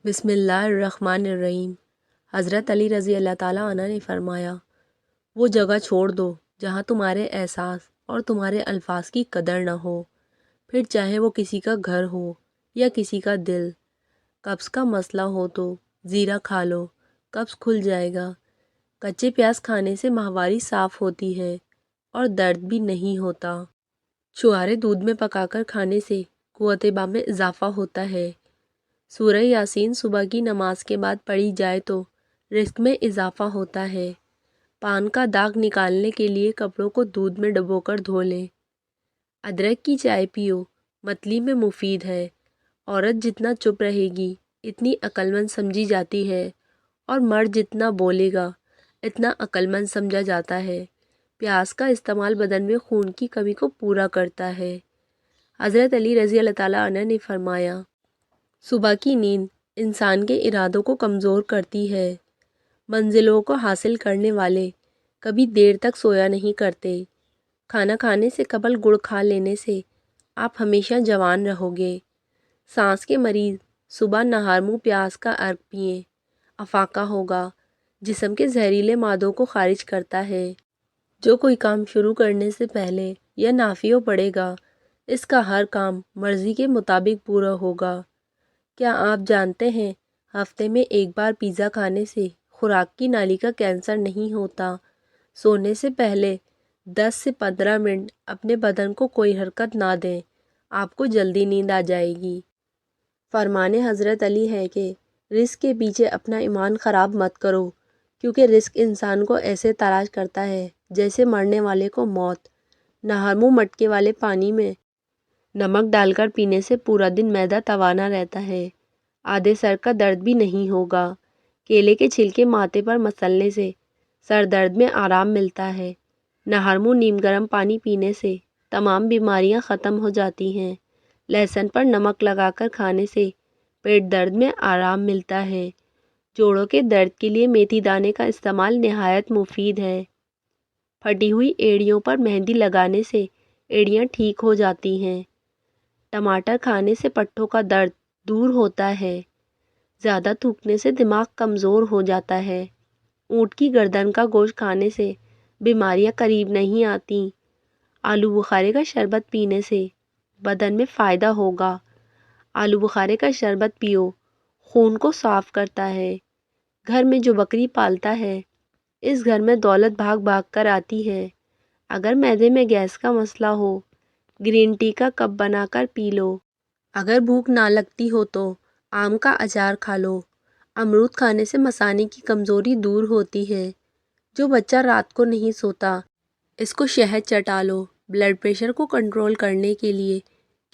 بسم اللہ الرحمن الرحیم۔ حضرت علی رضی اللہ تعالیٰ عنہ نے فرمایا، وہ جگہ چھوڑ دو جہاں تمہارے احساس اور تمہارے الفاظ کی قدر نہ ہو، پھر چاہے وہ کسی کا گھر ہو یا کسی کا دل۔ قبض کا مسئلہ ہو تو زیرہ کھا لو، قبض کھل جائے گا۔ کچے پیاز کھانے سے ماہواری صاف ہوتی ہے اور درد بھی نہیں ہوتا۔ چھوارے دودھ میں پکا کر کھانے سے قوت باں میں اضافہ ہوتا ہے۔ سورہ یاسین صبح کی نماز کے بعد پڑھی جائے تو رزق میں اضافہ ہوتا ہے۔ پان کا داغ نکالنے کے لیے کپڑوں کو دودھ میں ڈبو کر دھو لیں۔ ادرک کی چائے پیو، متلی میں مفید ہے۔ عورت جتنا چپ رہے گی اتنی عقل مند سمجھی جاتی ہے اور مرد جتنا بولے گا اتنا عقل مند سمجھا جاتا ہے۔ پیاز کا استعمال بدن میں خون کی کمی کو پورا کرتا ہے۔ حضرت علی رضی اللہ تعالیٰ عنہ نے فرمایا، صبح کی نیند انسان کے ارادوں کو کمزور کرتی ہے۔ منزلوں کو حاصل کرنے والے کبھی دیر تک سویا نہیں کرتے۔ کھانا کھانے سے قبل گڑ کھا لینے سے آپ ہمیشہ جوان رہو گے۔ سانس کے مریض صبح نہار منہ پیاز کا عرق پئیں، افاقہ ہوگا۔ جسم کے زہریلے مادوں کو خارج کرتا ہے۔ جو کوئی کام شروع کرنے سے پہلے یا نافیو پڑے گا، اس کا ہر کام مرضی کے مطابق پورا ہوگا۔ کیا آپ جانتے ہیں ہفتے میں ایک بار پیزا کھانے سے خوراک کی نالی کا کینسر نہیں ہوتا؟ سونے سے پہلے 10 سے 15 منٹ اپنے بدن کو کوئی حرکت نہ دیں، آپ کو جلدی نیند آ جائے گی۔ فرمان حضرت علی ہے کہ رزق کے پیچھے اپنا ایمان خراب مت کرو، کیونکہ رزق انسان کو ایسے تلاش کرتا ہے جیسے مرنے والے کو موت۔ نہار منہ مٹکے والے پانی میں نمک ڈال کر پینے سے پورا دن معدہ توانا رہتا ہے، آدھے سر کا درد بھی نہیں ہوگا۔ کیلے کے چھلکے ماتھے پر مسلنے سے سر درد میں آرام ملتا ہے۔ نہار منہ نیم گرم پانی پینے سے تمام بیماریاں ختم ہو جاتی ہیں۔ لہسن پر نمک لگا کر کھانے سے پیٹ درد میں آرام ملتا ہے۔ جوڑوں کے درد کے لیے میتھی دانے کا استعمال نہایت مفید ہے۔ پھٹی ہوئی ایڑیوں پر مہندی لگانے سے ایڑیاں ٹھیک ہو جاتی ہیں۔ ٹماٹر کھانے سے پٹھوں کا درد دور ہوتا ہے۔ زیادہ تھوکنے سے دماغ کمزور ہو جاتا ہے۔ اونٹ کی گردن کا گوشت کھانے سے بیماریاں قریب نہیں آتیں۔ آلو بخارے کا شربت پینے سے بدن میں فائدہ ہوگا۔ آلو بخارے کا شربت پیو، خون کو صاف کرتا ہے۔ گھر میں جو بکری پالتا ہے، اس گھر میں دولت بھاگ بھاگ کر آتی ہے۔ اگر معدے میں گیس کا مسئلہ ہو، گرین ٹی کا کپ بنا کر پی لو۔ اگر بھوک نہ لگتی ہو تو آم کا اچار کھا لو۔ امرود کھانے سے مثانے کی کمزوری دور ہوتی ہے۔ جو بچہ رات کو نہیں سوتا، اس کو شہد چٹا لو۔ بلڈ پریشر کو کنٹرول کرنے کے لیے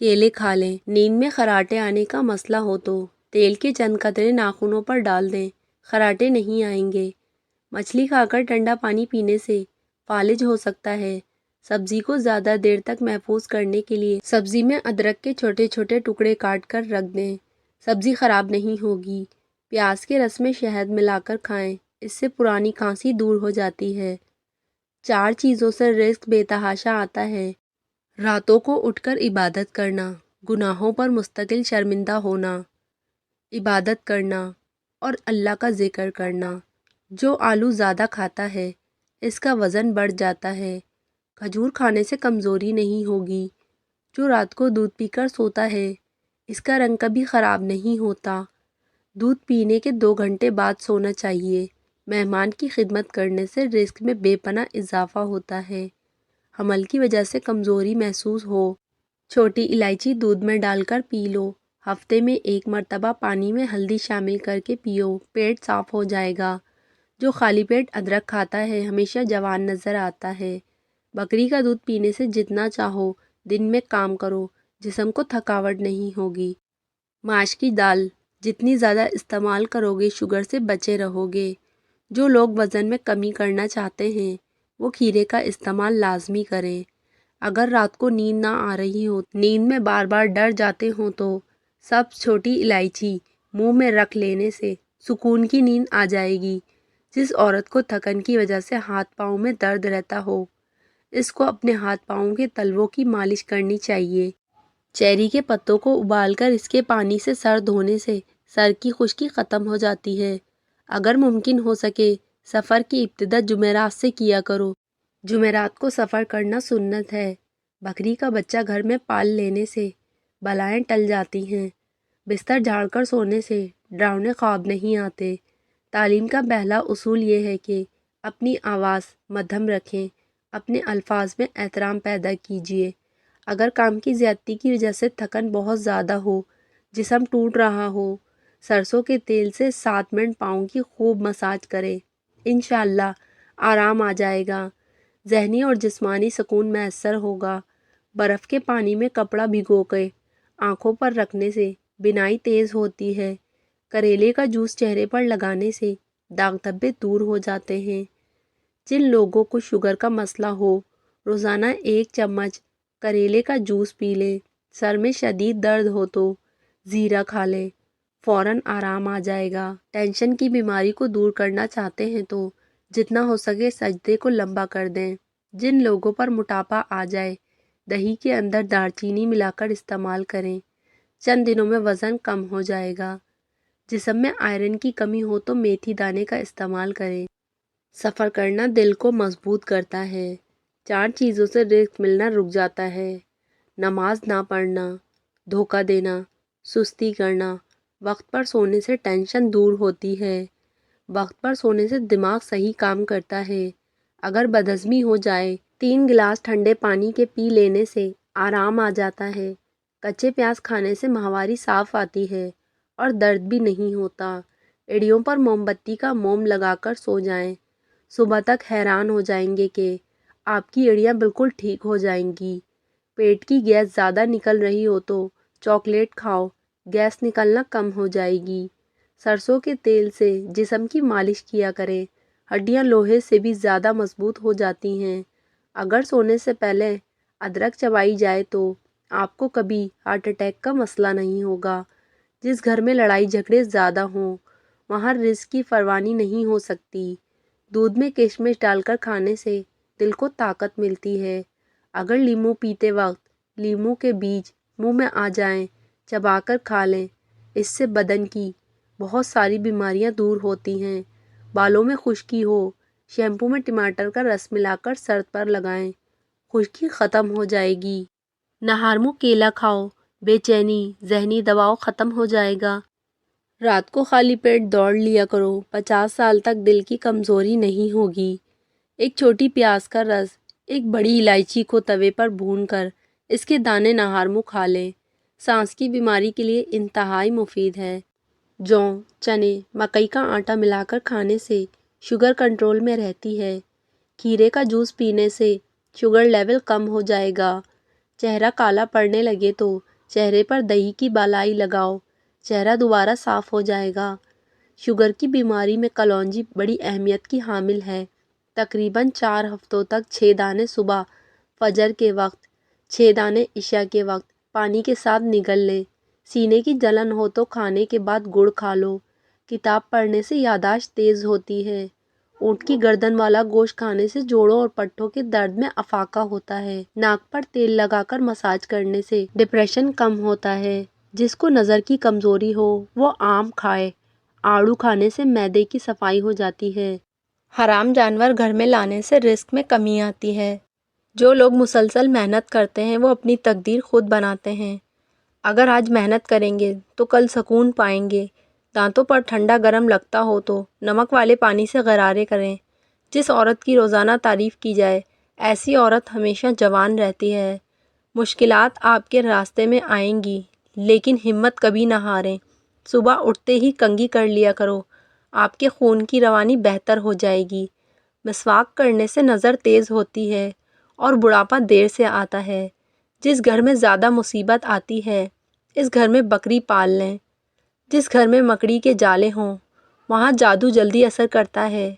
کیلے کھا لیں۔ نیند میں خراٹے آنے کا مسئلہ ہو تو تیل کے چند قطرے ناخنوں پر ڈال دیں، خراٹے نہیں آئیں گے۔ مچھلی کھا کر ٹھنڈا پانی پینے سے فالج ہو سکتا ہے۔ سبزی کو زیادہ دیر تک محفوظ کرنے کے لیے سبزی میں ادرک کے چھوٹے چھوٹے ٹکڑے کاٹ کر رکھ دیں، سبزی خراب نہیں ہوگی۔ پیاز کے رس میں شہد ملا کر کھائیں، اس سے پرانی کھانسی دور ہو جاتی ہے۔ 4 چیزوں سے رزق بے تحاشا آتا ہے۔ راتوں کو اٹھ کر عبادت کرنا، گناہوں پر مستقل شرمندہ ہونا، عبادت کرنا اور اللہ کا ذکر کرنا۔ جو آلو زیادہ کھاتا ہے اس کا وزن بڑھ جاتا ہے۔ کھجور کھانے سے کمزوری نہیں ہوگی۔ جو رات کو دودھ پی کر سوتا ہے اس کا رنگ کبھی خراب نہیں ہوتا۔ دودھ پینے کے 2 گھنٹے بعد سونا چاہیے۔ مہمان کی خدمت کرنے سے رزق میں بے پناہ اضافہ ہوتا ہے۔ حمل کی وجہ سے کمزوری محسوس ہو، چھوٹی الائچی دودھ میں ڈال کر پی لو۔ ہفتے میں 1 مرتبہ پانی میں ہلدی شامل کر کے پیو، پیٹ صاف ہو جائے گا۔ جو خالی پیٹ ادرک کھاتا ہے ہمیشہ جوان نظر آتا ہے۔ بکری کا دودھ پینے سے جتنا چاہو دن میں کام کرو، جسم کو تھکاوٹ نہیں ہوگی۔ ماش کی دال جتنی زیادہ استعمال کرو گے شوگر سے بچے رہو گے۔ جو لوگ وزن میں کمی کرنا چاہتے ہیں وہ کھیرے کا استعمال لازمی کریں۔ اگر رات کو نیند نہ آ رہی ہو، نیند میں بار بار ڈر جاتے ہوں تو سب چھوٹی الائچی منہ میں رکھ لینے سے سکون کی نیند آ جائے گی۔ جس عورت کو تھکن کی وجہ سے ہاتھ پاؤں میں درد رہتا ہو، اس کو اپنے ہاتھ پاؤں کے تلووں کی مالش کرنی چاہیے۔ چیری کے پتوں کو ابال کر اس کے پانی سے سر دھونے سے سر کی خشکی ختم ہو جاتی ہے۔ اگر ممکن ہو سکے سفر کی ابتدا جمعرات سے کیا کرو۔ جمعرات کو سفر کرنا سنت ہے۔ بکری کا بچہ گھر میں پال لینے سے بلائیں ٹل جاتی ہیں۔ بستر جھاڑ کر سونے سے ڈراؤنے خواب نہیں آتے۔ تعلیم کا پہلا اصول یہ ہے کہ اپنی آواز مدھم رکھیں، اپنے الفاظ میں احترام پیدا کیجیے۔ اگر کام کی زیادتی کی وجہ سے تھکن بہت زیادہ ہو، جسم ٹوٹ رہا ہو، سرسوں کے تیل سے 7 منٹ پاؤں کی خوب مساج کریں۔ انشاءاللہ آرام آ جائے گا، ذہنی اور جسمانی سکون میسر ہوگا۔ برف کے پانی میں کپڑا بھگو کے آنکھوں پر رکھنے سے بینائی تیز ہوتی ہے۔ کریلے کا جوس چہرے پر لگانے سے داغ دھبے دور ہو جاتے ہیں۔ جن لوگوں کو شوگر کا مسئلہ ہو، روزانہ 1 چمچ کریلے کا جوس پی لیں۔ سر میں شدید درد ہو تو زیرہ کھا لیں، فوراً آرام آ جائے گا۔ ٹینشن کی بیماری کو دور کرنا چاہتے ہیں تو جتنا ہو سکے سجدے کو لمبا کر دیں۔ جن لوگوں پر موٹاپا آ جائے، دہی کے اندر دار چینی ملا کر استعمال کریں، چند دنوں میں وزن کم ہو جائے گا۔ جسم میں آئرن کی کمی ہو تو میتھی دانے کا استعمال کریں۔ سفر کرنا دل کو مضبوط کرتا ہے۔ 4 چیزوں سے رزق ملنا رک جاتا ہے: نماز نہ پڑھنا، دھوکہ دینا، سستی کرنا۔ وقت پر سونے سے ٹینشن دور ہوتی ہے۔ وقت پر سونے سے دماغ صحیح کام کرتا ہے۔ اگر بدہضمی ہو جائے، 3 گلاس ٹھنڈے پانی کے پی لینے سے آرام آ جاتا ہے۔ کچے پیاز کھانے سے ماہواری صاف آتی ہے اور درد بھی نہیں ہوتا۔ ایڑیوں پر موم بتی کا موم لگا کر سو جائیں، صبح تک حیران ہو جائیں گے کہ آپ کی ایڑیاں بالکل ٹھیک ہو جائیں گی۔ پیٹ کی گیس زیادہ نکل رہی ہو تو چاکلیٹ کھاؤ، گیس نکلنا کم ہو جائے گی۔ سرسوں کے تیل سے جسم کی مالش کیا کریں، ہڈیاں لوہے سے بھی زیادہ مضبوط ہو جاتی ہیں۔ اگر سونے سے پہلے ادرک چبائی جائے تو آپ کو کبھی ہارٹ اٹیک کا مسئلہ نہیں ہوگا۔ جس گھر میں لڑائی جھگڑے زیادہ ہوں، وہاں رزق کی فراوانی نہیں ہو سکتی۔ دودھ میں کشمش ڈال کر کھانے سے دل کو طاقت ملتی ہے۔ اگر لیموں پیتے وقت لیموں کے بیج منہ میں آ جائیں، چبا کر کھا لیں، اس سے بدن کی بہت ساری بیماریاں دور ہوتی ہیں۔ بالوں میں خشکی ہو، شیمپو میں ٹماٹر کا رس ملا کر سر پر لگائیں، خشکی ختم ہو جائے گی۔ نہار منہ کیلا کھاؤ، بے چینی، ذہنی دباؤ ختم ہو جائے گا۔ رات کو خالی پیٹ دوڑ لیا کرو، 50 سال تک دل کی کمزوری نہیں ہوگی۔ ایک چھوٹی پیاز کا رس، ایک بڑی الائچی کو توے پر بھون کر اس کے دانے نہار منہ کھا لیں، سانس کی بیماری کے لیے انتہائی مفید ہے۔ جو، چنے، مکئی کا آٹا ملا کر کھانے سے شوگر کنٹرول میں رہتی ہے۔ کھیرے کا جوس پینے سے شوگر لیول کم ہو جائے گا۔ چہرہ کالا پڑنے لگے تو چہرے پر دہی کی بالائی لگاؤ، چہرہ دوبارہ صاف ہو جائے گا۔ شوگر کی بیماری میں کلونجی بڑی اہمیت کی حامل ہے۔ تقریباً 4 ہفتوں تک 6 دانے صبح فجر کے وقت، 6 دانے عشاء کے وقت پانی کے ساتھ نگل لیں۔ سینے کی جلن ہو تو کھانے کے بعد گڑ کھا لو۔ کتاب پڑھنے سے یادداشت تیز ہوتی ہے۔ اونٹ کی گردن والا گوشت کھانے سے جوڑوں اور پٹھوں کے درد میں افاقہ ہوتا ہے۔ ناک پر تیل لگا کر مساج کرنے سے ڈپریشن کم ہوتا ہے۔ جس کو نظر کی کمزوری ہو وہ آم کھائے، آڑو کھانے سے معدے کی صفائی ہو جاتی ہے۔ حرام جانور گھر میں لانے سے رزق میں کمی آتی ہے۔ جو لوگ مسلسل محنت کرتے ہیں وہ اپنی تقدیر خود بناتے ہیں۔ اگر آج محنت کریں گے تو کل سکون پائیں گے۔ دانتوں پر ٹھنڈا گرم لگتا ہو تو نمک والے پانی سے غرارے کریں۔ جس عورت کی روزانہ تعریف کی جائے، ایسی عورت ہمیشہ جوان رہتی ہے۔ مشکلات آپ کے راستے میں آئیں گی، لیکن ہمت کبھی نہ ہاریں۔ صبح اٹھتے ہی کنگھی کر لیا کرو، آپ کے خون کی روانی بہتر ہو جائے گی۔ مسواک کرنے سے نظر تیز ہوتی ہے اور بڑھاپا دیر سے آتا ہے۔ جس گھر میں زیادہ مصیبت آتی ہے، اس گھر میں بکری پال لیں۔ جس گھر میں مکڑی کے جالے ہوں، وہاں جادو جلدی اثر کرتا ہے۔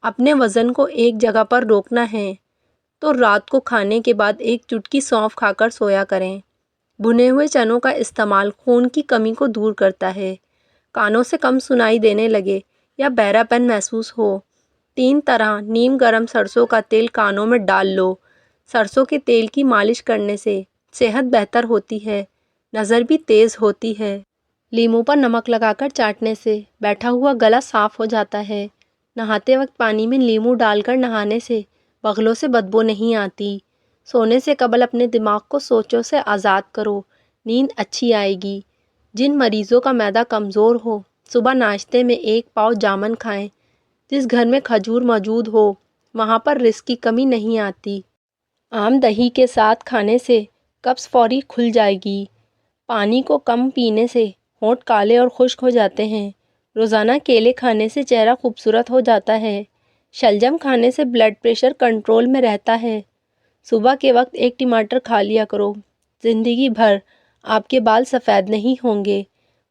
اپنے وزن کو ایک جگہ پر روکنا ہے تو رات کو کھانے کے بعد 1 چٹکی سونف کھا کر سویا کریں۔ بھنے ہوئے چنوں کا استعمال خون کی کمی کو دور کرتا ہے۔ کانوں سے کم سنائی دینے لگے یا بہرا پن محسوس ہو، 3 طرح نیم گرم سرسوں کا تیل کانوں میں ڈال لو۔ سرسوں کے تیل کی مالش کرنے سے صحت بہتر ہوتی ہے، نظر بھی تیز ہوتی ہے۔ لیموں پر نمک لگا کر چاٹنے سے بیٹھا ہوا گلا صاف ہو جاتا ہے۔ نہاتے وقت پانی میں لیموں ڈال کر نہانے سے بغلوں سے بدبو نہیں آتی۔ سونے سے قبل اپنے دماغ کو سوچوں سے آزاد کرو، نیند اچھی آئے گی۔ جن مریضوں کا معدہ کمزور ہو، صبح ناشتے میں 1 پاؤ جامن کھائیں۔ جس گھر میں کھجور موجود ہو، وہاں پر رزق کی کمی نہیں آتی۔ عام دہی کے ساتھ کھانے سے قبض فوری کھل جائے گی۔ پانی کو کم پینے سے ہونٹ کالے اور خشک ہو جاتے ہیں۔ روزانہ کیلے کھانے سے چہرہ خوبصورت ہو جاتا ہے۔ شلجم کھانے سے بلڈ پریشر کنٹرول میں رہتا ہے۔ صبح کے وقت 1 ٹماٹر کھا لیا کرو۔ زندگی بھر آپ کے بال سفید نہیں ہوں گے۔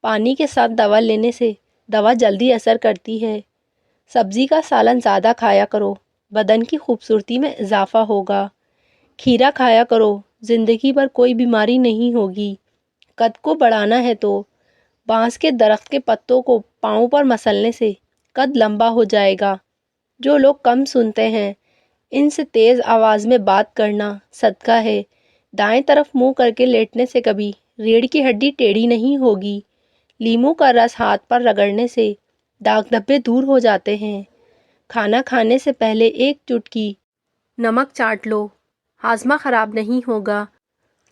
پانی کے ساتھ دوا لینے سے دوا جلدی اثر کرتی ہے۔ سبزی کا سالن زیادہ کھایا کرو، بدن کی خوبصورتی میں اضافہ ہوگا۔ کھیرا کھایا کرو، زندگی بھر کوئی بیماری نہیں ہوگی۔ قد کو بڑھانا ہے تو بانس کے درخت کے پتوں کو پاؤں پر مسلنے سے قد لمبا ہو جائے گا۔ جو لوگ کم سنتے ہیں، ان سے تیز آواز میں بات کرنا صدقہ ہے۔ دائیں طرف منہ کر کے لیٹنے سے کبھی ریڑھ کی ہڈی ٹیڑھی نہیں ہوگی۔ لیموں کا رس ہاتھ پر رگڑنے سے داغ دھبے دور ہو جاتے ہیں۔ کھانا کھانے سے پہلے 1 چٹکی نمک چاٹ لو، ہاضمہ خراب نہیں ہوگا۔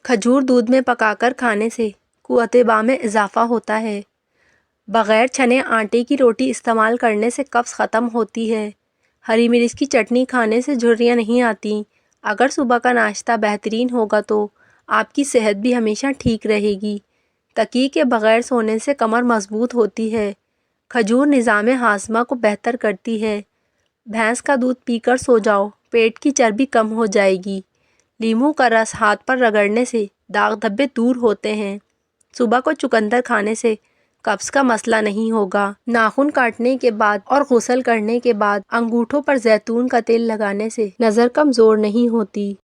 کھجور دودھ میں پکا کر کھانے سے قوت باں میں اضافہ ہوتا ہے۔ بغیر چھنے آٹے کی روٹی استعمال کرنے سے قبض ختم ہوتی ہے۔ ہری مرچ کی چٹنی کھانے سے جھریاں نہیں آتی۔ اگر صبح کا ناشتہ بہترین ہوگا تو آپ کی صحت بھی ہمیشہ ٹھیک رہے گی۔ تکیے کے بغیر سونے سے کمر مضبوط ہوتی ہے۔ کھجور نظام ہاضمہ کو بہتر کرتی ہے۔ بھینس کا دودھ پی کر سو جاؤ، پیٹ کی چربی کم ہو جائے گی۔ لیموں کا رس ہاتھ پر رگڑنے سے داغ دھبے دور ہوتے ہیں۔ صبح کو چقندر کھانے سے قبض کا مسئلہ نہیں ہوگا۔ ناخن کاٹنے کے بعد اور غسل کرنے کے بعد انگوٹھوں پر زیتون کا تیل لگانے سے نظر کمزور نہیں ہوتی۔